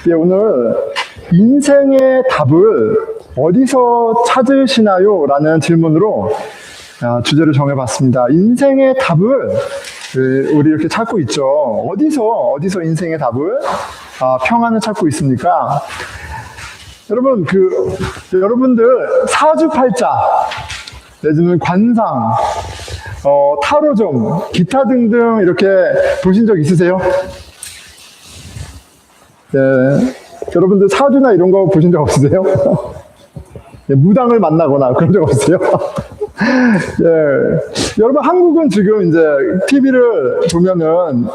예, 오늘 인생의 답을 어디서 찾으시나요? 라는 질문으로 주제를 정해봤습니다. 인생의 답을 우리 이렇게 찾고 있죠. 어디서 인생의 답을 평안을 찾고 있습니까? 여러분, 여러분들 사주팔자 내지는 관상, 타로점, 기타 등등 이렇게 보신 적 있으세요? 네. 여러분들 사주나 이런 거 보신 적 없으세요? 네, 무당을 만나거나 그런 적 없으세요? 예. 여러분, 한국은 지금 이제 TV를 보면은,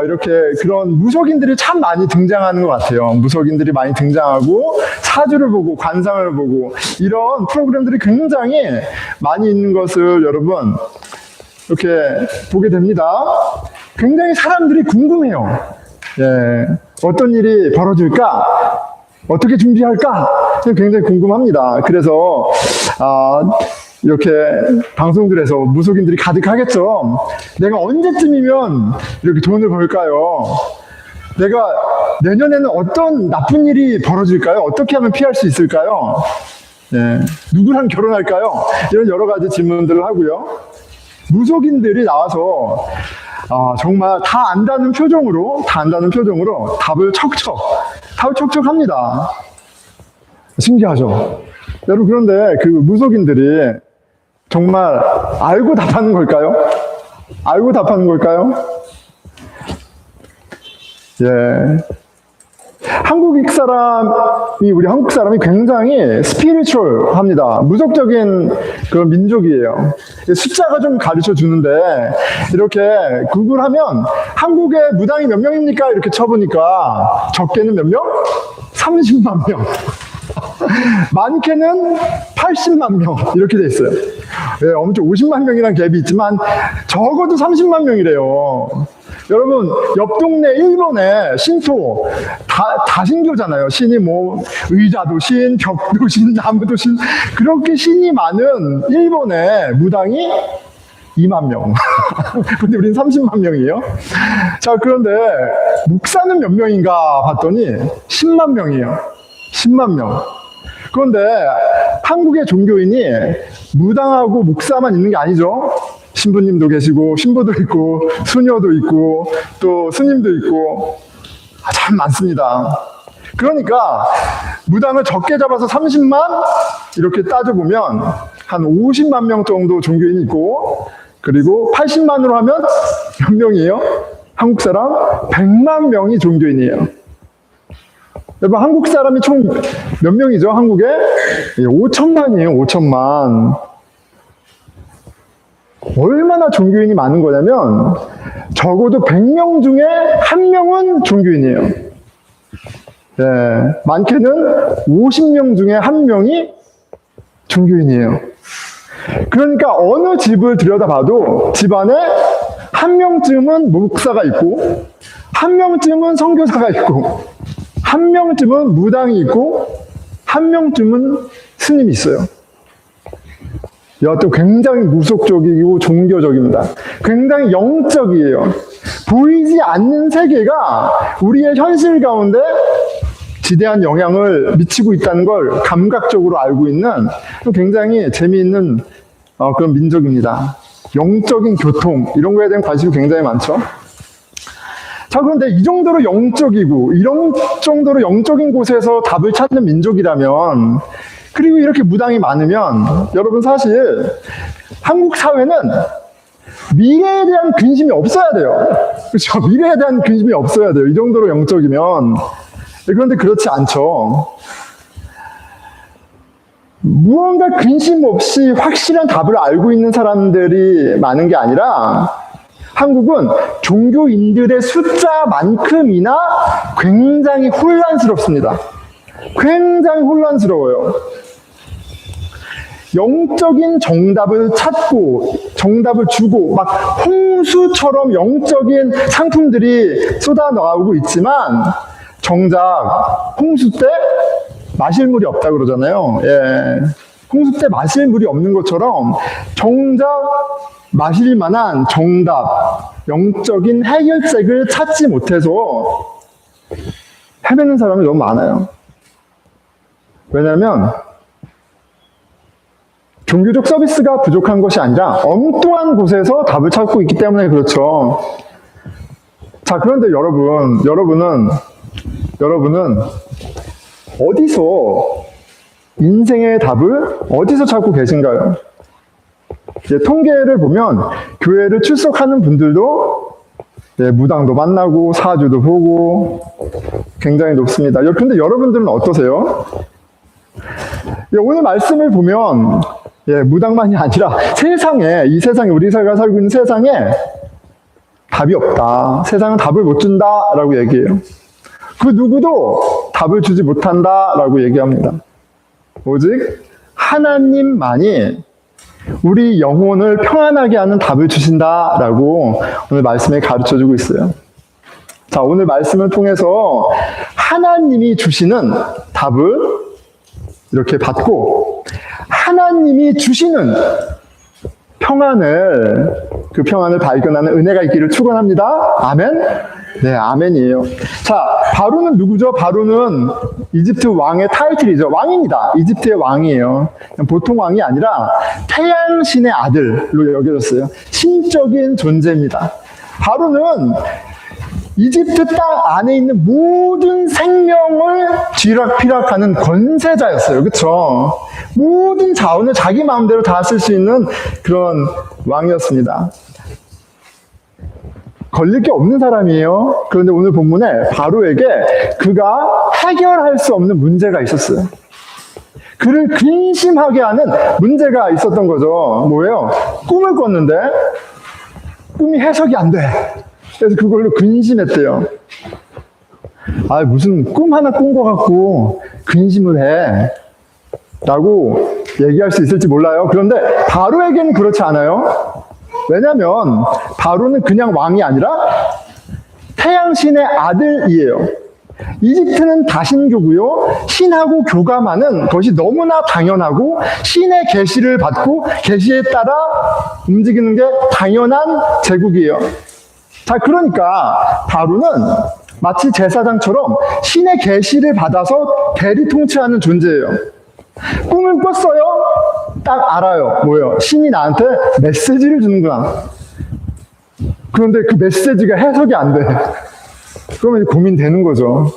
이렇게 그런 무속인들이 참 많이 등장하는 것 같아요. 무속인들이 많이 등장하고, 사주를 보고, 관상을 보고, 이런 프로그램들이 굉장히 많이 있는 것을 여러분, 이렇게 보게 됩니다. 굉장히 사람들이 궁금해요. 예. 어떤 일이 벌어질까? 어떻게 준비할까? 굉장히 궁금합니다. 그래서, 이렇게 방송들에서 무속인들이 가득하겠죠. 내가 언제쯤이면 이렇게 돈을 벌까요? 내가 내년에는 어떤 나쁜 일이 벌어질까요? 어떻게 하면 피할 수 있을까요? 예. 누구랑 결혼할까요? 이런 여러 가지 질문들을 하고요. 무속인들이 나와서 정말 다 안다는 표정으로 답을 척척 합니다. 신기하죠? 여러분, 그런데 그 무속인들이 정말 알고 답하는 걸까요? 알고 답하는 걸까요? 예. 우리 한국 사람이 굉장히 스피리추얼합니다. 무속적인 그런 민족이에요. 숫자가 좀 가르쳐 주는데, 이렇게 구글하면 한국에 무당이 몇 명입니까? 이렇게 쳐보니까 적게는 몇 명? 30만 명. 많게는 80만 명 이렇게 돼 있어요. 예, 엄청 50만 명이란 갭이 있지만 적어도 30만 명이래요. 여러분, 옆 동네 일본에 신토 다 신교잖아요. 신이 뭐 의자도 신, 벽도 신, 나무도 신, 그렇게 신이 많은 일본에 무당이 2만 명. 근데 우린 30만 명이에요. 자, 그런데 목사는 몇 명인가 봤더니 10만 명이에요. 10만 명. 그런데 한국의 종교인이 무당하고 목사만 있는 게 아니죠. 신부님도 계시고, 신부도 있고, 수녀도 있고, 또 스님도 있고, 참 많습니다. 그러니까 무당을 적게 잡아서 30만 이렇게 따져보면 한 50만 명 정도 종교인이 있고, 그리고 80만으로 하면 몇 명이에요? 한국 사람 100만 명이 종교인이에요. 여러분, 한국 사람이 총 몇 명이죠? 한국에? 5천만이에요. 5천만. 얼마나 종교인이 많은 거냐면 적어도 100명 중에 1명은 종교인이에요. 네, 많게는 50명 중에 1명이 종교인이에요. 그러니까 어느 집을 들여다봐도 집안에 1명쯤은 목사가 있고, 1명쯤은 선교사가 있고, 1명쯤은 무당이 있고, 1명쯤은 스님이 있어요. 이것도 굉장히 무속적이고 종교적입니다. 굉장히 영적이에요. 보이지 않는 세계가 우리의 현실 가운데 지대한 영향을 미치고 있다는 걸 감각적으로 알고 있는 굉장히 재미있는 그런 민족입니다. 영적인 교통, 이런 거에 대한 관심이 굉장히 많죠. 자, 그런데 이 정도로 영적이고 이런 정도로 영적인 곳에서 답을 찾는 민족이라면, 그리고 이렇게 무당이 많으면, 여러분, 사실 한국 사회는 미래에 대한 근심이 없어야 돼요. 그렇죠? 미래에 대한 근심이 없어야 돼요. 이 정도로 영적이면. 그런데 그렇지 않죠. 무언가 근심 없이 확실한 답을 알고 있는 사람들이 많은 게 아니라, 한국은 종교인들의 숫자만큼이나 굉장히 혼란스럽습니다. 굉장히 혼란스러워요. 영적인 정답을 찾고, 정답을 주고, 막 홍수처럼 영적인 상품들이 쏟아나오고 있지만, 정작 홍수 때 마실 물이 없다 그러잖아요. 예. 홍수 때 마실 물이 없는 것처럼 정작 마실 만한 정답, 영적인 해결책을 찾지 못해서 헤매는 사람이 너무 많아요. 왜냐하면 종교적 서비스가 부족한 것이 아니라 엉뚱한 곳에서 답을 찾고 있기 때문에 그렇죠. 자, 그런데 여러분은 어디서 인생의 답을 어디서 찾고 계신가요? 통계를 보면 교회를 출석하는 분들도 무당도 만나고 사주도 보고 굉장히 높습니다. 그런데 여러분들은 어떠세요? 오늘 말씀을 보면 무당만이 아니라 이 세상에 우리가 살고 있는 세상에 답이 없다. 세상은 답을 못 준다라고 얘기해요. 그 누구도 답을 주지 못한다라고 얘기합니다. 오직 하나님만이 우리 영혼을 평안하게 하는 답을 주신다라고 오늘 말씀에 가르쳐주고 있어요. 자, 오늘 말씀을 통해서 하나님이 주시는 답을 이렇게 받고 하나님이 주시는 그 평안을 발견하는 은혜가 있기를 축원합니다. 아멘? 네, 아멘이에요. 자, 바로는 누구죠? 바로는 이집트 왕의 타이틀이죠. 왕입니다. 이집트의 왕이에요. 보통 왕이 아니라 태양신의 아들로 여겨졌어요. 신적인 존재입니다. 바로는 이집트 땅 안에 있는 모든 생명을 쥐락펴락하는 권세자였어요. 그렇죠? 모든 자원을 자기 마음대로 다 쓸 수 있는 그런 왕이었습니다. 걸릴 게 없는 사람이에요. 그런데 오늘 본문에 바로에게 그가 해결할 수 없는 문제가 있었어요. 그를 근심하게 하는 문제가 있었던 거죠. 뭐예요? 꿈을 꿨는데 꿈이 해석이 안 돼. 그래서 그걸로 근심했대요. 무슨 꿈 하나 꾼 것 같고 근심을 해. 라고 얘기할 수 있을지 몰라요. 그런데 바로에게는 그렇지 않아요. 왜냐하면 바로는 그냥 왕이 아니라 태양신의 아들이에요. 이집트는 다신교고요. 신하고 교감하는 것이 너무나 당연하고 신의 계시를 받고 계시에 따라 움직이는 게 당연한 제국이에요. 자, 그러니까 바로는 마치 제사장처럼 신의 계시를 받아서 대리 통치하는 존재예요. 꿈을 꿨어요? 딱 알아요. 뭐예요? 신이 나한테 메시지를 주는구나. 그런데 그 메시지가 해석이 안 돼. 그러면 고민되는 거죠.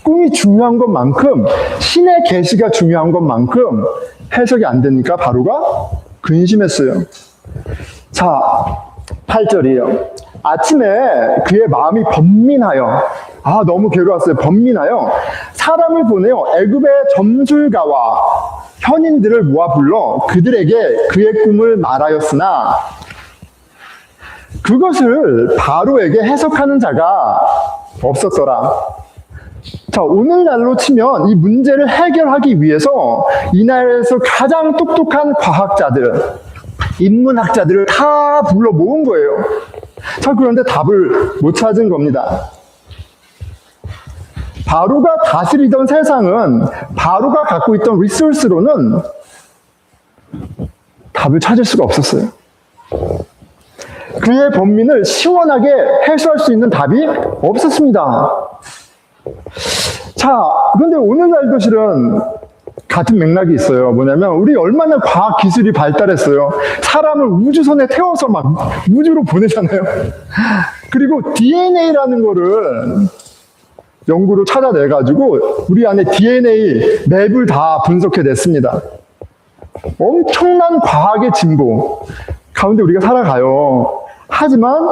꿈이 중요한 것만큼 신의 계시가 중요한 것만큼 해석이 안 되니까 바로가 근심했어요. 자, 8절이에요. 아침에 그의 마음이 번민하여 너무 괴로웠어요. 번민하여 사람을 보내어 애굽의 점술가와 현인들을 모아 불러 그들에게 그의 꿈을 말하였으나 그것을 바로에게 해석하는 자가 없었더라. 자, 오늘날로 치면 이 문제를 해결하기 위해서 이 나라에서 가장 똑똑한 과학자들, 인문학자들을 다 불러 모은 거예요. 자, 그런데 답을 못 찾은 겁니다. 바로가 다스리던 세상은 바로가 갖고 있던 리소스로는 답을 찾을 수가 없었어요. 그의 번민을 시원하게 해소할 수 있는 답이 없었습니다. 자, 그런데 오늘날도 실은 같은 맥락이 있어요. 뭐냐면 우리 얼마나 과학 기술이 발달했어요. 사람을 우주선에 태워서 막 우주로 보내잖아요. 그리고 DNA라는 거를 연구로 찾아내가지고 우리 안에 DNA 맵을 다 분석해냈습니다. 엄청난 과학의 진보 가운데 우리가 살아가요. 하지만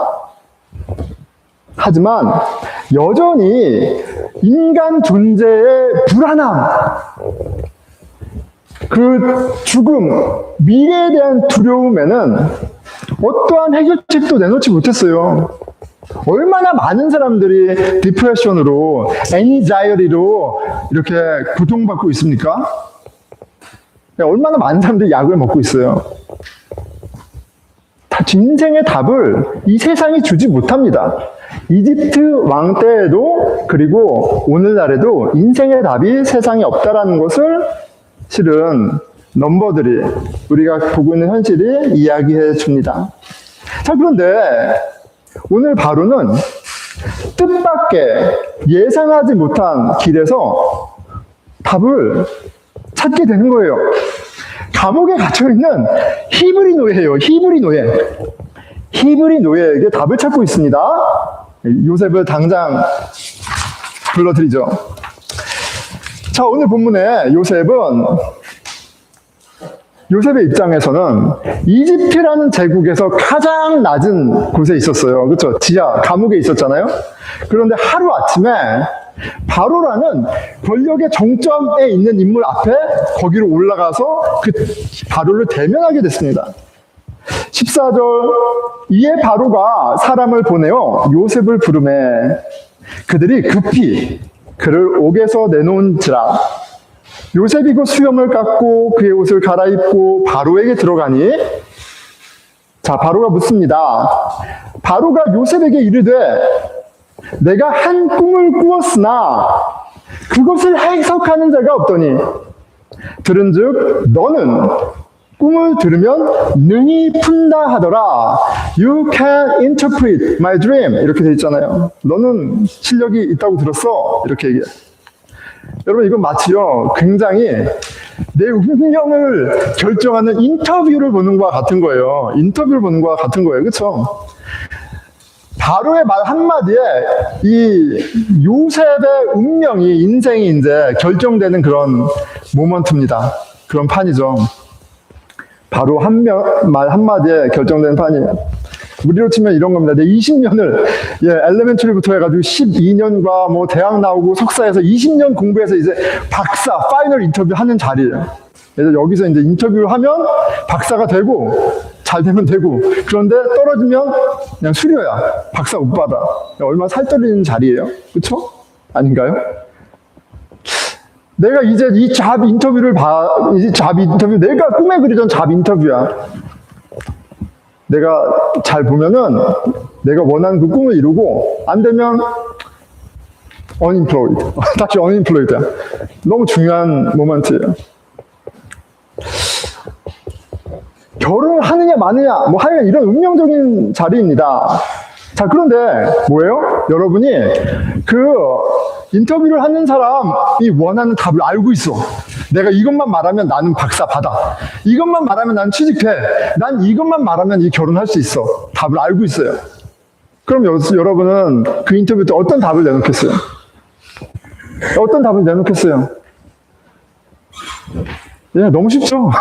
여전히 인간 존재의 불안함, 그 죽음, 미래에 대한 두려움에는 어떠한 해결책도 내놓지 못했어요. 얼마나 많은 사람들이 디프레션으로, 애니자이어리로 이렇게 고통받고 있습니까? 얼마나 많은 사람들이 약을 먹고 있어요. 인생의 답을 이 세상이 주지 못합니다. 이집트 왕 때에도 그리고 오늘날에도 인생의 답이 세상에 없다라는 것을 실은 넘버들이 우리가 보고 있는 현실이 이야기해 줍니다. 자, 그런데 오늘 바로는 뜻밖의 예상하지 못한 길에서 답을 찾게 되는 거예요. 감옥에 갇혀있는 히브리 노예예요. 히브리 노예. 히브리 노예에게 답을 찾고 있습니다. 요셉을 당장 불러드리죠. 자, 오늘 본문에 요셉의 입장에서는 이집트라는 제국에서 가장 낮은 곳에 있었어요. 그렇죠? 지하, 감옥에 있었잖아요. 그런데 하루아침에 바로라는 권력의 정점에 있는 인물 앞에 거기로 올라가서 그 바로를 대면하게 됐습니다. 14절, 이에 바로가 사람을 보내어 요셉을 부르매 그들이 급히 그를 옥에서 내놓은지라. 요셉이 그 수염을 깎고 그의 옷을 갈아입고 바로에게 들어가니, 자, 바로가 묻습니다. 바로가 요셉에게 이르되 내가 한 꿈을 꾸었으나 그것을 해석하는 자가 없더니 들은즉 너는 꿈을 들으면 능히 푼다 하더라. You can interpret my dream. 이렇게 돼 있잖아요. 너는 실력이 있다고 들었어. 이렇게 얘기해. 여러분, 이건 마치요, 굉장히 내 운명을 결정하는 인터뷰를 보는 것과 같은 거예요. 인터뷰를 보는 것과 같은 거예요. 그렇죠? 바로의 말 한마디에 이 요셉의 운명이, 인생이 이제 결정되는 그런 모먼트입니다. 그런 판이죠. 바로 말 한마디에 결정되는 판이에요. 우리로 치면 이런 겁니다. 내 20년을, 엘레멘터리부터 해가지고 12년과 뭐 대학 나오고 석사에서 20년 공부해서 이제 박사, 파이널 인터뷰 하는 자리예요. 그래서 여기서 이제 인터뷰를 하면 박사가 되고, 잘 되면 되고, 그런데 떨어지면 그냥 수료야. 박사 못 받아. 얼마나 살 떨리는 자리예요. 그쵸? 아닌가요? 내가 이제 이 잡 인터뷰를 내가 꿈에 그리던 잡 인터뷰야. 내가 잘 보면은 내가 원하는 그 꿈을 이루고 안 되면 unemployed. 다시 unemployed야. 너무 중요한 모먼트예요. 결혼을 하느냐 마느냐 뭐 하여간 이런 운명적인 자리입니다. 자, 그런데 뭐예요? 여러분이 그 인터뷰를 하는 사람이 원하는 답을 알고 있어. 내가 이것만 말하면 나는 박사 받아. 이것만 말하면 난 취직해. 난 이것만 말하면 이 결혼할 수 있어. 답을 알고 있어요. 그럼 여러분은 그 인터뷰 때 어떤 답을 내놓겠어요? 어떤 답을 내놓겠어요? 너무 쉽죠?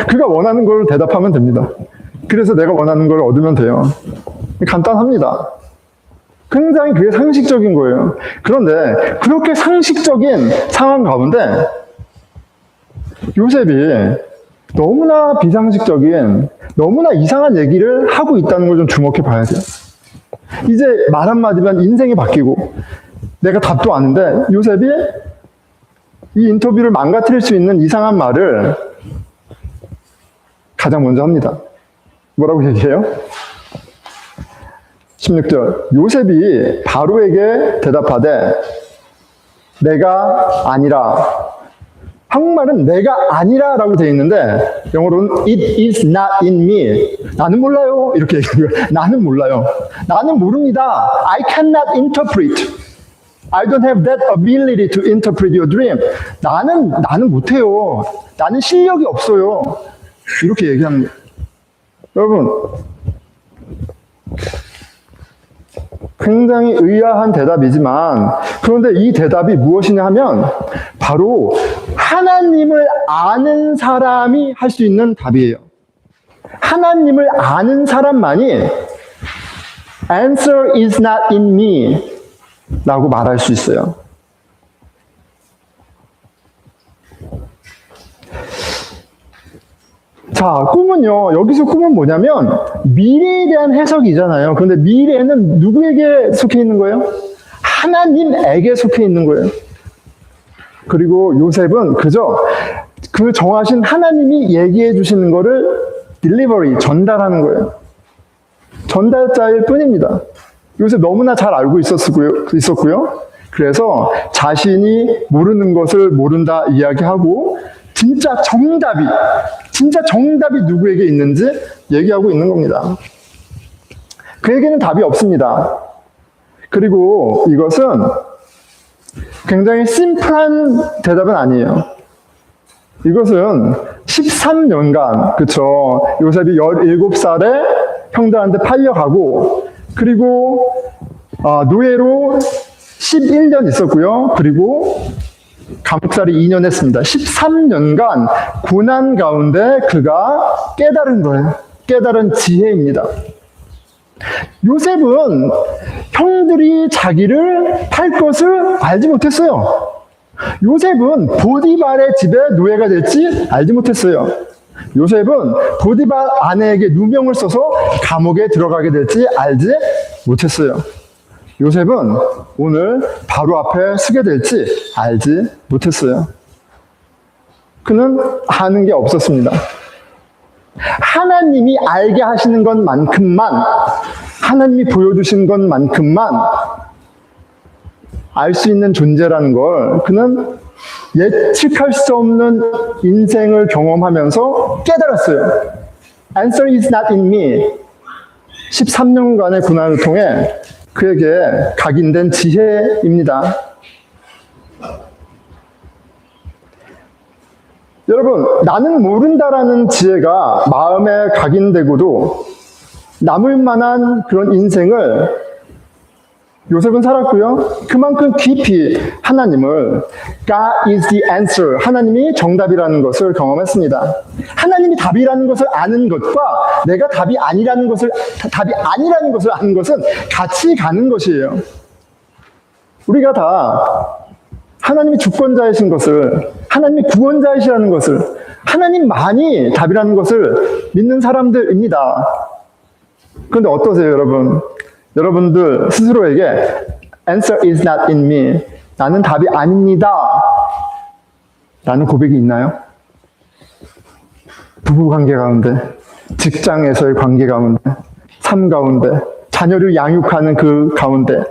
그가 원하는 걸 대답하면 됩니다. 그래서 내가 원하는 걸 얻으면 돼요. 간단합니다. 굉장히 그게 상식적인 거예요. 그런데 그렇게 상식적인 상황 가운데 요셉이 너무나 비상식적인, 너무나 이상한 얘기를 하고 있다는 걸 좀 주목해 봐야 돼요. 이제 말 한마디면 인생이 바뀌고 내가 답도 아는데 요셉이 이 인터뷰를 망가뜨릴 수 있는 이상한 말을 가장 먼저 합니다. 뭐라고 얘기해요? 16절, 요셉이 바로에게 대답하되 내가 아니라. 한국말은 내가 아니라 라고 되어 있는데 영어로는 it is not in me. 나는 몰라요. 이렇게 얘기해요. 나는 몰라요. 나는 모릅니다. I cannot interpret. I don't have that ability to interpret your dream. 나는 못해요. 나는 실력이 없어요. 이렇게 얘기하는 거예요. 여러분, 굉장히 의아한 대답이지만, 그런데 이 대답이 무엇이냐 하면 바로 하나님을 아는 사람이 할 수 있는 답이에요. 하나님을 아는 사람만이 answer is not in me 라고 말할 수 있어요. 자, 꿈은요, 여기서 꿈은 뭐냐면 미래에 대한 해석이잖아요. 그런데 미래는 누구에게 속해 있는 거예요? 하나님에게 속해 있는 거예요. 그리고 요셉은 그저 그 정하신 하나님이 얘기해 주시는 거를 delivery, 전달하는 거예요. 전달자일 뿐입니다. 요셉 너무나 잘 알고 있었고요. 그래서 자신이 모르는 것을 모른다 이야기하고 진짜 정답이 누구에게 있는지 얘기하고 있는 겁니다. 그에게는 답이 없습니다. 그리고 이것은 굉장히 심플한 대답은 아니에요. 이것은 13년간, 그쵸. 요셉이 17살에 형들한테 팔려가고, 그리고 노예로 11년 있었고요. 그리고 감옥살이 2년 했습니다. 13년간 고난 가운데 그가 깨달은 거예요. 깨달은 지혜입니다. 요셉은 형들이 자기를 팔 것을 알지 못했어요. 요셉은 보디발의 집에 노예가 될지 알지 못했어요. 요셉은 보디발 아내에게 누명을 써서 감옥에 들어가게 될지 알지 못했어요. 요셉은 오늘 바로 앞에 서게 될지 알지 못했어요. 그는 아는 게 없었습니다. 하나님이 알게 하시는 것만큼만, 하나님이 보여주신 것만큼만 알 수 있는 존재라는 걸 그는 예측할 수 없는 인생을 경험하면서 깨달았어요. Answer is not in me. 13년간의 고난을 통해 그에게 각인된 지혜입니다. 여러분, 나는 모른다라는 지혜가 마음에 각인되고도 남을 만한 그런 인생을 요셉은 살았고요. 그만큼 깊이 하나님을 God is the answer, 하나님이 정답이라는 것을 경험했습니다. 하나님이 답이라는 것을 아는 것과 내가 답이 아니라는 것을 아는 것은 같이 가는 것이에요. 우리가 다 하나님이 주권자이신 것을, 하나님이 구원자이시라는 것을, 하나님만이 답이라는 것을 믿는 사람들입니다. 그런데 어떠세요, 여러분? 여러분들 스스로에게 Answer is not in me. 나는 답이 아닙니다. 라는 고백이 있나요? 부부관계 가운데, 직장에서의 관계 가운데, 삶 가운데, 자녀를 양육하는 그 가운데.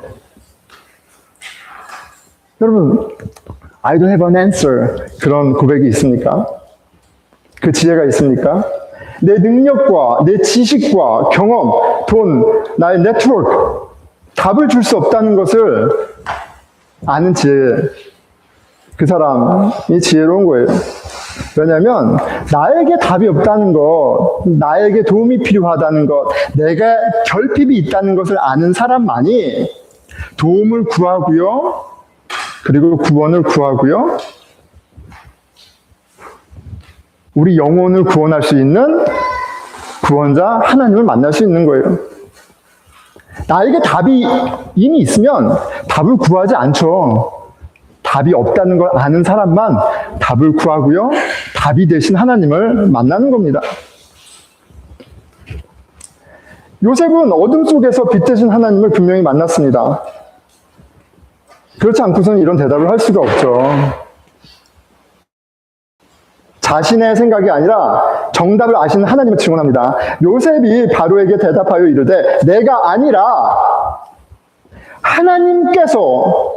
여러분, I don't have an answer. 그런 고백이 있습니까? 그 지혜가 있습니까? 내 능력과 내 지식과 경험, 돈, 나의 네트워크, 답을 줄 수 없다는 것을 아는 지혜. 그 사람이 지혜로운 거예요. 왜냐하면 나에게 답이 없다는 것, 나에게 도움이 필요하다는 것, 내가 결핍이 있다는 것을 아는 사람만이 도움을 구하고요. 그리고 구원을 구하고요. 우리 영혼을 구원할 수 있는 구원자 하나님을 만날 수 있는 거예요. 나에게 답이 이미 있으면 답을 구하지 않죠. 답이 없다는 걸 아는 사람만 답을 구하고요. 답이 되신 하나님을 만나는 겁니다. 요셉은 어둠 속에서 빛 되신 하나님을 분명히 만났습니다. 그렇지 않고서는 이런 대답을 할 수가 없죠. 자신의 생각이 아니라 정답을 아시는 하나님을 증언합니다. 요셉이 바로에게 대답하여 이르되 내가 아니라 하나님께서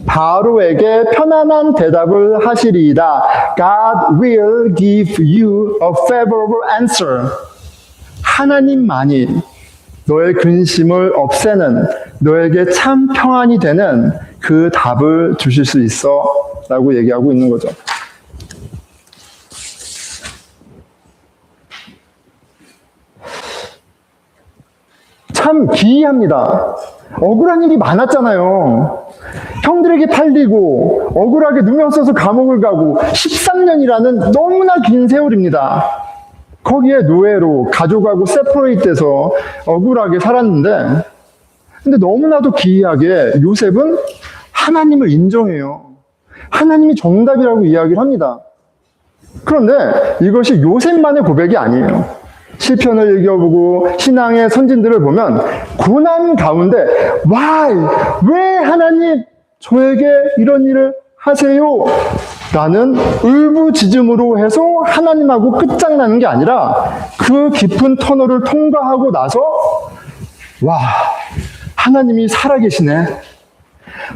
바로에게 편안한 대답을 하시리이다. God will give you a favorable answer. 하나님만이 너의 근심을 없애는, 너에게 참 평안이 되는 그 답을 주실 수 있어 라고 얘기하고 있는 거죠. 참 기이합니다. 억울한 일이 많았잖아요. 형들에게 팔리고 억울하게 누명 써서 감옥을 가고 13년이라는 너무나 긴 세월입니다. 거기에 노예로 가족하고 세퍼레이트돼서 억울하게 살았는데, 근데 너무나도 기이하게 요셉은 하나님을 인정해요. 하나님이 정답이라고 이야기를 합니다. 그런데 이것이 요셉만의 고백이 아니에요. 시편을 읽어보고 신앙의 선진들을 보면 고난 가운데 Why? 왜 하나님 저에게 이런 일을 하세요? 라는 울부짖음으로 해서 하나님하고 끝장나는 게 아니라 그 깊은 터널을 통과하고 나서 와, 하나님이 살아계시네.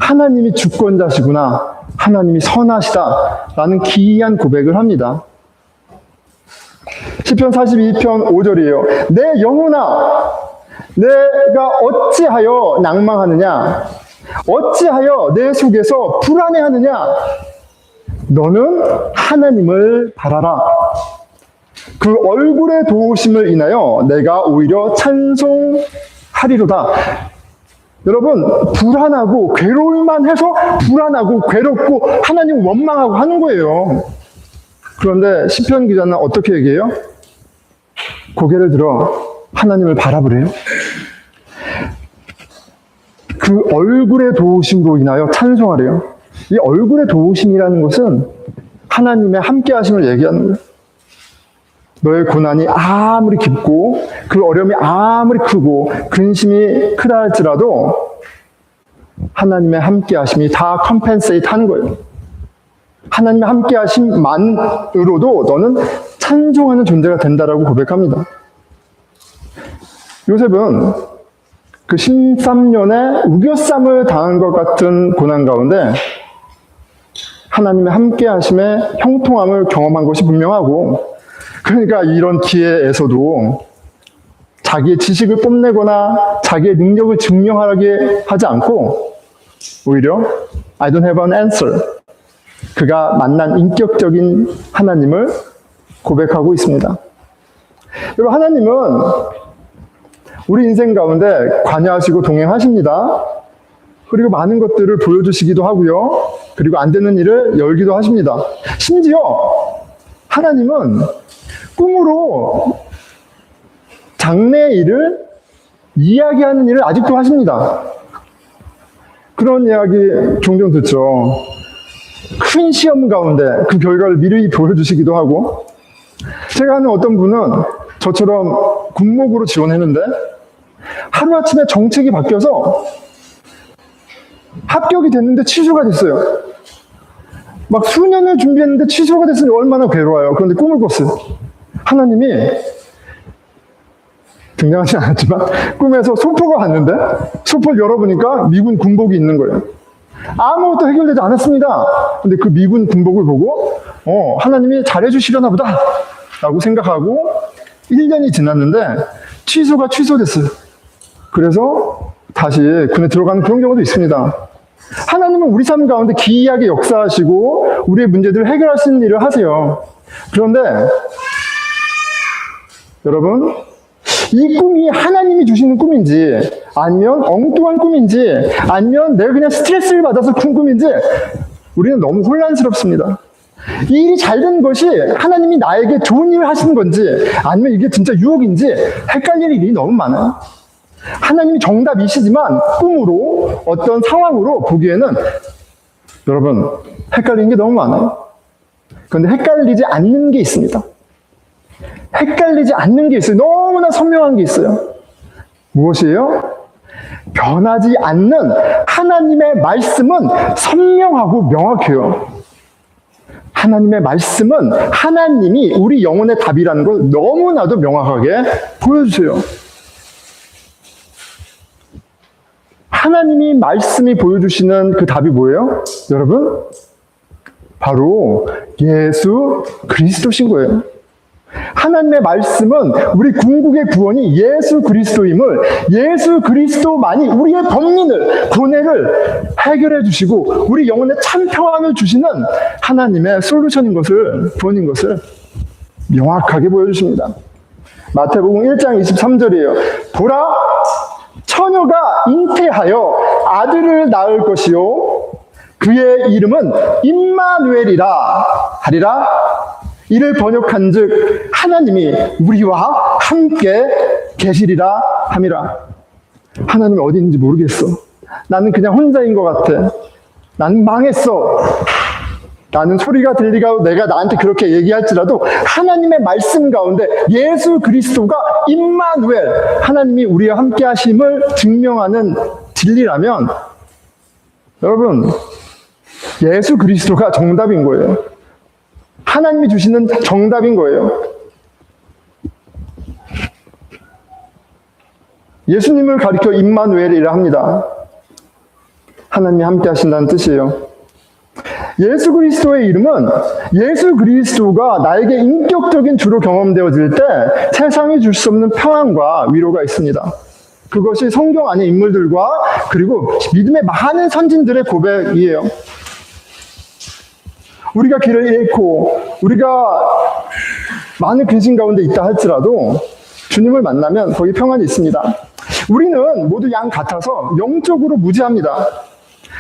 하나님이 주권자시구나. 하나님이 선하시다. 라는 기이한 고백을 합니다. 시편 42편 5절이에요. 내 영혼아, 내가 어찌하여 낭망하느냐? 어찌하여 내 속에서 불안해하느냐? 너는 하나님을 바라라. 그 얼굴의 도우심을 인하여 내가 오히려 찬송하리로다. 여러분, 불안하고 괴로울만 해서 불안하고 괴롭고 하나님 원망하고 하는 거예요. 그런데 시편 기자는 어떻게 얘기해요? 고개를 들어 하나님을 바라보래요. 그 얼굴의 도우심으로 인하여 찬송하래요. 이 얼굴의 도우심이라는 것은 하나님의 함께 하심을 얘기하는 거예요. 너의 고난이 아무리 깊고 그 어려움이 아무리 크고 근심이 크다 할지라도 하나님의 함께 하심이 다 컴펜세이트 하는 거예요. 하나님의 함께 하심만으로도 너는 찬송하는 존재가 된다라고 고백합니다. 요셉은 그 13년에 우겨쌈을 당한 것 같은 고난 가운데 하나님의 함께 하심의 형통함을 경험한 것이 분명하고, 그러니까 이런 기회에서도 자기의 지식을 뽐내거나 자기의 능력을 증명하게 하지 않고 오히려 I don't have an answer, 그가 만난 인격적인 하나님을 고백하고 있습니다. 여러분, 하나님은 우리 인생 가운데 관여하시고 동행하십니다. 그리고 많은 것들을 보여주시기도 하고요. 그리고 안 되는 일을 열기도 하십니다. 심지어 하나님은 꿈으로 장래의 일을 이야기하는 일을 아직도 하십니다. 그런 이야기 종종 듣죠. 큰 시험 가운데 그 결과를 미리 보여주시기도 하고, 제가 아는 어떤 분은 저처럼 군목으로 지원했는데 하루아침에 정책이 바뀌어서 합격이 됐는데 취소가 됐어요. 막 수년을 준비했는데 취소가 됐으니 얼마나 괴로워요. 그런데 꿈을 꿨어요. 하나님이 등장하지 않았지만 꿈에서 소포가 왔는데 소포를 열어보니까 미군 군복이 있는 거예요. 아무것도 해결되지 않았습니다. 근데 그 미군 군복을 보고 하나님이 잘해주시려나 보다 라고 생각하고 1년이 지났는데 취소가 취소됐어요. 그래서 다시 군에 들어가는 그런 경우도 있습니다. 하나님은 우리 삶 가운데 기이하게 역사하시고 우리의 문제들을 해결할 수 있는 일을 하세요. 그런데 여러분, 이 꿈이 하나님이 주시는 꿈인지 아니면 엉뚱한 꿈인지 아니면 내가 그냥 스트레스를 받아서 꾼 꿈인지 우리는 너무 혼란스럽습니다. 이 일이 잘 된 것이 하나님이 나에게 좋은 일을 하시는 건지 아니면 이게 진짜 유혹인지 헷갈릴 일이 너무 많아요. 하나님이 정답이시지만 꿈으로 어떤 상황으로 보기에는 여러분 헷갈리는 게 너무 많아요. 그런데 헷갈리지 않는 게 있습니다. 헷갈리지 않는 게 있어요. 너무나 선명한 게 있어요. 무엇이에요? 변하지 않는 하나님의 말씀은 선명하고 명확해요. 하나님의 말씀은 하나님이 우리 영혼의 답이라는 걸 너무나도 명확하게 보여주세요. 하나님이 말씀이 보여주시는 그 답이 뭐예요? 여러분, 바로 예수 그리스도신 거예요. 하나님의 말씀은 우리 궁극의 구원이 예수 그리스도임을, 예수 그리스도만이 우리의 번민을, 고뇌를 해결해 주시고 우리 영혼에 참 평안을 주시는 하나님의 솔루션인 것을, 구원인 것을 명확하게 보여주십니다. 마태복음 1장 23절이에요. 보라, 처녀가 잉태하여 아들을 낳을 것이요 그의 이름은 임마누엘이라 하리라. 이를 번역한즉 하나님이 우리와 함께 계시리라 함이라. 하나님이 어디 있는지 모르겠어. 나는 그냥 혼자인 것 같아. 나는 망했어. 라는 소리가 들리고 내가 나한테 그렇게 얘기할지라도 하나님의 말씀 가운데 예수 그리스도가 임마누엘, 하나님이 우리와 함께 하심을 증명하는 진리라면 여러분, 예수 그리스도가 정답인 거예요. 하나님이 주시는 정답인 거예요. 예수님을 가리켜 임마누엘이라 합니다. 하나님이 함께 하신다는 뜻이에요. 예수 그리스도의 이름은 예수 그리스도가 나에게 인격적인 주로 경험되어질 때 세상이 줄 수 없는 평안과 위로가 있습니다. 그것이 성경 안의 인물들과 그리고 믿음의 많은 선진들의 고백이에요. 우리가 길을 잃고 우리가 많은 근심 가운데 있다 할지라도 주님을 만나면 거기 평안이 있습니다. 우리는 모두 양 같아서 영적으로 무지합니다.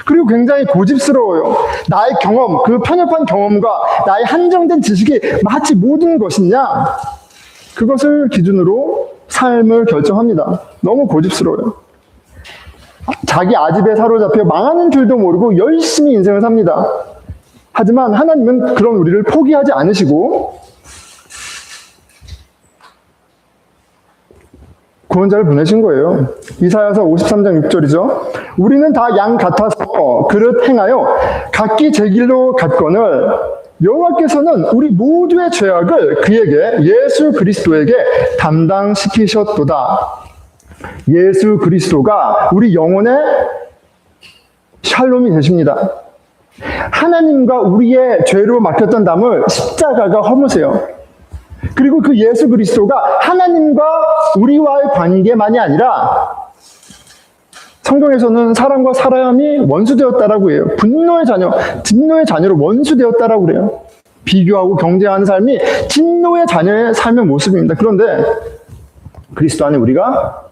그리고 굉장히 고집스러워요. 나의 경험, 그 편협한 경험과 나의 한정된 지식이 마치 모든 것이냐? 그것을 기준으로 삶을 결정합니다. 너무 고집스러워요. 자기 아집에 사로잡혀 망하는 줄도 모르고 열심히 인생을 삽니다. 하지만 하나님은 그런 우리를 포기하지 않으시고 구원자를 보내신 거예요. 이사야서 53장 6절이죠. 우리는 다 양 같아서 그릇 행하여 각기 제 길로 갔거늘 여호와께서는 우리 모두의 죄악을 그에게 예수 그리스도에게 담당시키셨도다. 예수 그리스도가 우리 영혼의 샬롬이 되십니다. 하나님과 우리의 죄로 막혔던 담을 십자가가 허무세요. 그리고 그 예수 그리스도가 하나님과 우리와의 관계만이 아니라 성경에서는 사람과 사람이 원수되었다라고 해요. 분노의 자녀, 진노의 자녀로 원수되었다라고 그래요. 비교하고 경쟁하는 삶이 진노의 자녀의 삶의 모습입니다. 그런데 그리스도 안에 우리가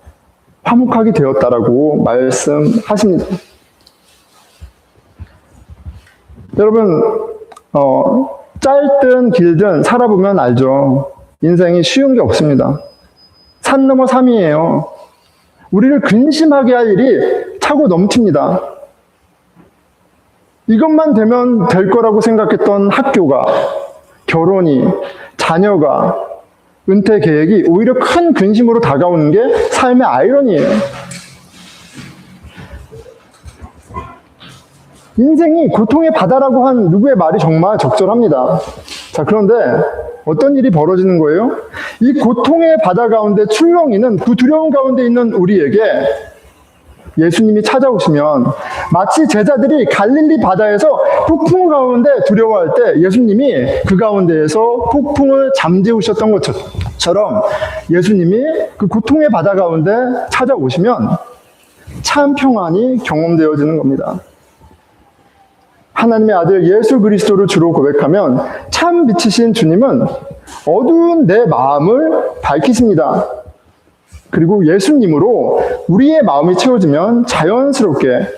화목하게 되었다라고 말씀하십니다. 여러분, 짧든 길든 살아보면 알죠. 인생이 쉬운 게 없습니다. 산 넘어 삼이에요. 우리를 근심하게 할 일이 차고 넘칩니다. 이것만 되면 될 거라고 생각했던 학교가, 결혼이, 자녀가, 은퇴 계획이 오히려 큰 근심으로 다가오는 게 삶의 아이러니예요. 인생이 고통의 바다라고 한 누구의 말이 정말 적절합니다. 자, 그런데 어떤 일이 벌어지는 거예요? 이 고통의 바다 가운데 출렁이는 그 두려움 가운데 있는 우리에게 예수님이 찾아오시면 마치 제자들이 갈릴리 바다에서 폭풍 가운데 두려워할 때 예수님이 그 가운데에서 폭풍을 잠재우셨던 것처럼 예수님이 그 고통의 바다 가운데 찾아오시면 참 평안이 경험되어지는 겁니다. 하나님의 아들 예수 그리스도를 주로 고백하면 참 빛이신 주님은 어두운 내 마음을 밝히십니다. 그리고 예수님으로 우리의 마음이 채워지면 자연스럽게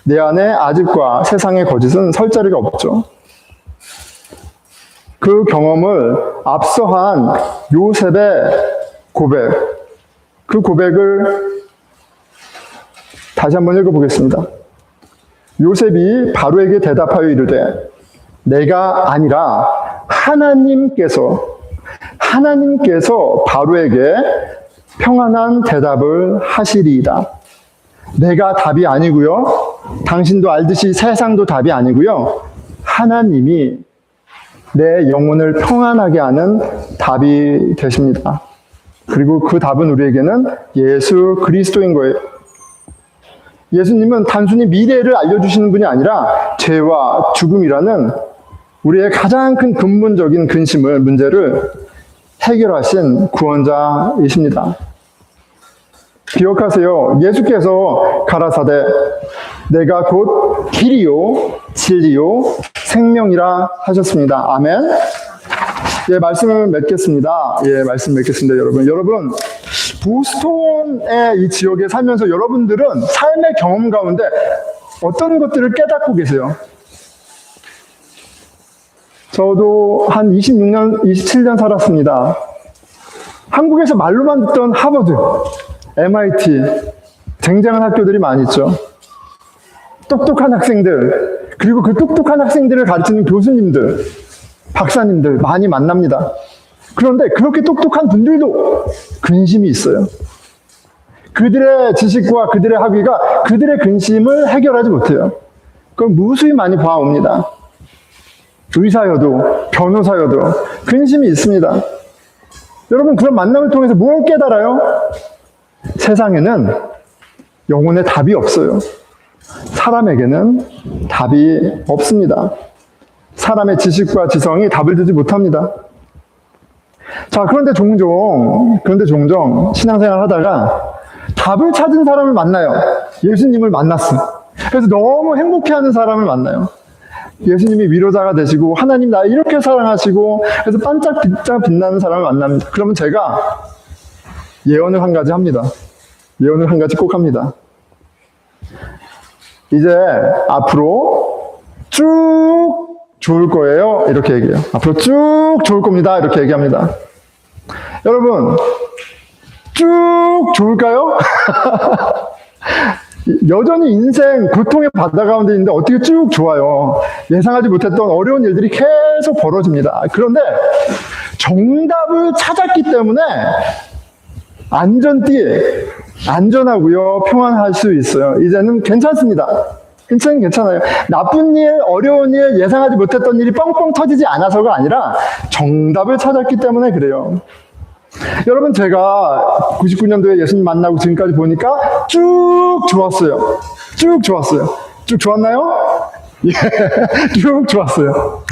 내 안에 아집과 세상의 거짓은 설 자리가 없죠. 그 경험을 앞서한 요셉의 고백, 그 고백을 다시 한번 읽어보겠습니다. 요셉이 바로에게 대답하여 이르되 내가 아니라 하나님께서 바로에게 평안한 대답을 하시리이다. 내가 답이 아니고요. 당신도 알듯이 세상도 답이 아니고요. 하나님이 내 영혼을 평안하게 하는 답이 되십니다. 그리고 그 답은 우리에게는 예수 그리스도인 거예요. 예수님은 단순히 미래를 알려주시는 분이 아니라 죄와 죽음이라는 우리의 가장 큰 근본적인 문제를 해결하신 구원자이십니다. 기억하세요. 예수께서 가라사대 내가 곧 길이요 진리요 생명이라 하셨습니다. 아멘. 예, 말씀을 맺겠습니다. 여러분, 보스턴의 이 지역에 살면서 여러분들은 삶의 경험 가운데 어떤 것들을 깨닫고 계세요? 저도 한 26년, 27년 살았습니다. 한국에서 말로만 듣던 하버드, MIT, 쟁쟁한 학교들이 많이 있죠. 똑똑한 학생들, 그리고 그 똑똑한 학생들을 가르치는 교수님들, 박사님들 많이 만납니다. 그런데 그렇게 똑똑한 분들도 근심이 있어요. 그들의 지식과 그들의 학위가 그들의 근심을 해결하지 못해요. 그럼 무수히 많이 봐옵니다. 의사여도 변호사여도 근심이 있습니다. 여러분, 그런 만남을 통해서 무엇을 깨달아요? 세상에는 영혼의 답이 없어요. 사람에게는 답이 없습니다. 사람의 지식과 지성이 답을 주지 못합니다. 자, 그런데 종종 신앙생활 하다가 답을 찾은 사람을 만나요. 예수님을 만났어. 그래서 너무 행복해하는 사람을 만나요. 예수님이 위로자가 되시고 하나님 나 이렇게 사랑하시고 그래서 반짝반짝 빛나는 사람을 만납니다. 그러면 제가 예언을 한 가지 합니다. 예언을 한 가지 꼭 합니다. 이제 앞으로 쭉 좋을 거예요. 이렇게 얘기해요. 앞으로 쭉 좋을 겁니다. 이렇게 얘기합니다. 여러분, 쭉 좋을까요? 여전히 인생 고통의 바다 가운데 있는데 어떻게 쭉 좋아요? 예상하지 못했던 어려운 일들이 계속 벌어집니다. 그런데 정답을 찾았기 때문에 안전하고요, 평안할 수 있어요. 이제는 괜찮습니다. 괜찮아요. 나쁜 일, 어려운 일, 예상하지 못했던 일이 뻥뻥 터지지 않아서가 아니라 정답을 찾았기 때문에 그래요. 여러분, 제가 99년도에 예수님 만나고 지금까지 보니까 쭉 좋았어요. 쭉 좋았나요? 예, 쭉 좋았어요.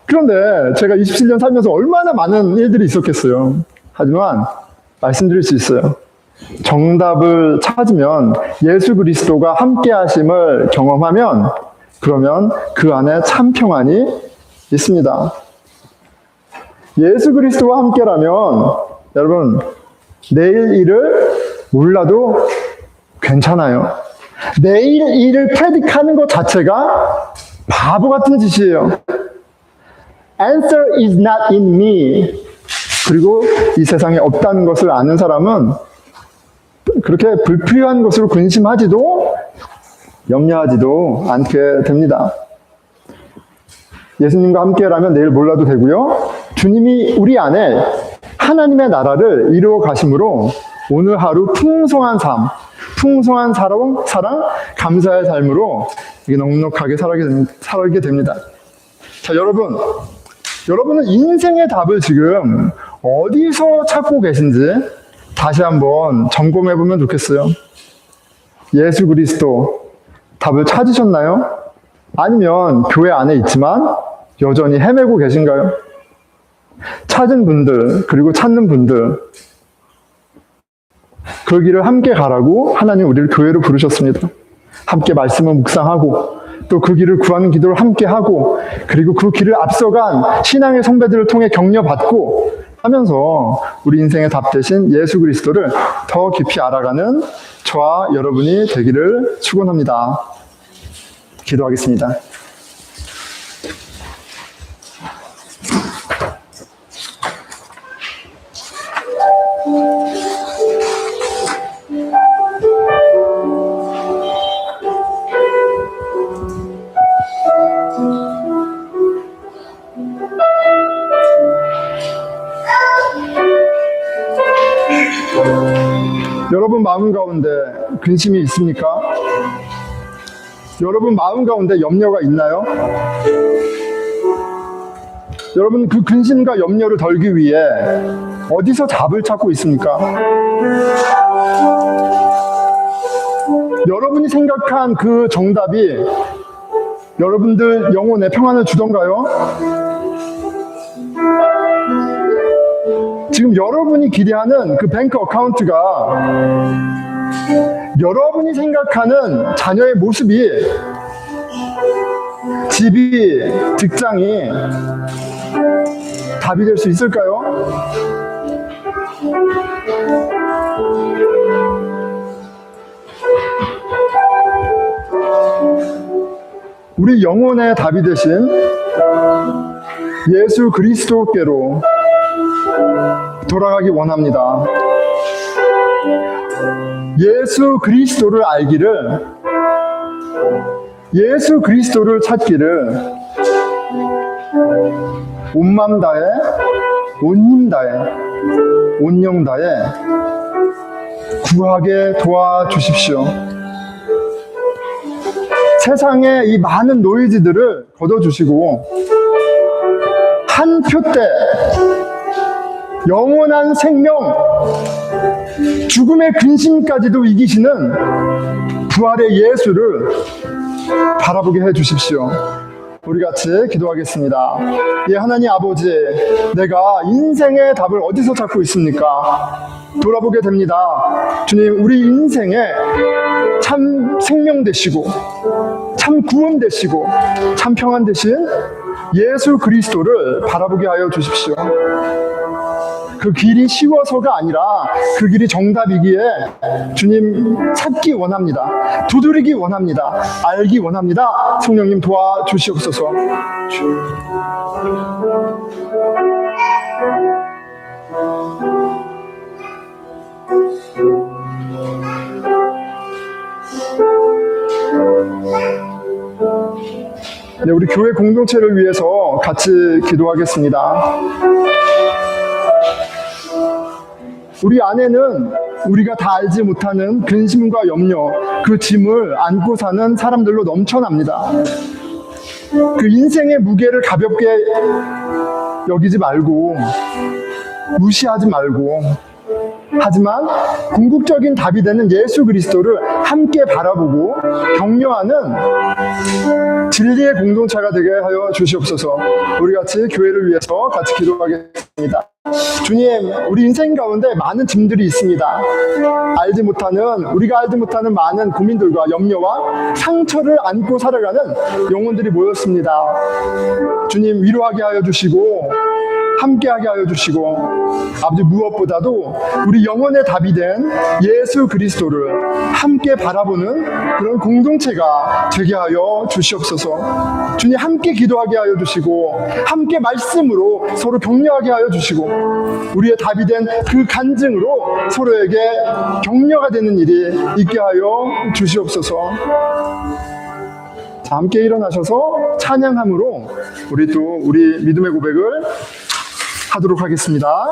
그런데 제가 27년 살면서 얼마나 많은 일들이 있었겠어요. 하지만 말씀드릴 수 있어요. 정답을 찾으면 예수 그리스도가 함께 하심을 경험하면 그러면 그 안에 참 평안이 있습니다. 예수 그리스도와 함께라면 여러분 내일 일을 몰라도 괜찮아요. 내일 일을 프레딕하는 것 자체가 바보 같은 짓이에요. Answer is not in me. 그리고 이 세상에 없다는 것을 아는 사람은 그렇게 불필요한 것으로 근심하지도 염려하지도 않게 됩니다. 예수님과 함께라면 내일 몰라도 되고요. 주님이 우리 안에 하나님의 나라를 이루어 가심으로 오늘 하루 풍성한 삶, 풍성한 사랑, 감사의 삶으로 넉넉하게 살게 됩니다. 자, 여러분은 인생의 답을 지금 어디서 찾고 계신지 다시 한번 점검해 보면 좋겠어요. 예수 그리스도 답을 찾으셨나요? 아니면 교회 안에 있지만 여전히 헤매고 계신가요? 찾은 분들, 그리고 찾는 분들, 그 길을 함께 가라고 하나님 우리를 교회로 부르셨습니다. 함께 말씀을 묵상하고 또 그 길을 구하는 기도를 함께 하고 그리고 그 길을 앞서간 신앙의 선배들을 통해 격려받고 하면서 우리 인생의 답 대신 예수 그리스도를 더 깊이 알아가는 저와 여러분이 되기를 축원합니다. 기도하겠습니다. 여러분 마음 가운데 근심이 있습니까? 여러분 마음 가운데 염려가 있나요? 여러분 그 근심과 염려를 덜기 위해 어디서 답을 찾고 있습니까? 여러분이 생각한 그 정답이 여러분들 영혼에 평안을 주던가요? 지금 여러분이 기대하는 그 뱅크 어카운트가 여러분이 생각하는 자녀의 모습이, 집이, 직장이 답이 될 수 있을까요? 우리 영혼의 답이 되신 예수 그리스도께로 돌아가기 원합니다. 예수 그리스도를 알기를, 예수 그리스도를 찾기를 온 맘 다해, 온 힘 다해, 온 영 다해 구하게 도와주십시오. 세상의 이 많은 노이즈들을 걷어주시고 한 표 때 영원한 생명, 죽음의 근심까지도 이기시는 부활의 예수를 바라보게 해주십시오. 우리 같이 기도하겠습니다. 예, 하나님 아버지, 내가 인생의 답을 어디서 찾고 있습니까? 돌아보게 됩니다. 주님, 우리 인생에 참 생명 되시고 참 구원 되시고 참 평안 되신 예수 그리스도를 바라보게 하여 주십시오. 그 길이 쉬워서가 아니라 그 길이 정답이기에 주님 찾기 원합니다. 두드리기 원합니다. 알기 원합니다. 성령님 도와주시옵소서. 네, 우리 교회 공동체를 위해서 같이 기도하겠습니다. 우리 안에는 우리가 다 알지 못하는 근심과 염려, 그 짐을 안고 사는 사람들로 넘쳐납니다. 그 인생의 무게를 가볍게 여기지 말고, 무시하지 말고, 하지만 궁극적인 답이 되는 예수 그리스도를 함께 바라보고 격려하는 진리의 공동체가 되게 하여 주시옵소서. 우리 같이 교회를 위해서 같이 기도하겠습니다. 주님, 우리 인생 가운데 많은 짐들이 있습니다. 우리가 알지 못하는 많은 고민들과 염려와 상처를 안고 살아가는 영혼들이 모였습니다. 주님, 위로하게 하여 주시고 함께하게 하여 주시고, 아버지, 무엇보다도 우리 영혼의 답이 된 예수 그리스도를 함께 바라보는 그런 공동체가 되게 하여 주시옵소서. 주님, 함께 기도하게 하여 주시고 함께 말씀으로 서로 격려하게 하여 주시고, 우리의 답이 된 그 간증으로 서로에게 격려가 되는 일이 있게 하여 주시옵소서. 자, 함께 일어나셔서 찬양함으로 우리 믿음의 고백을 하도록 하겠습니다.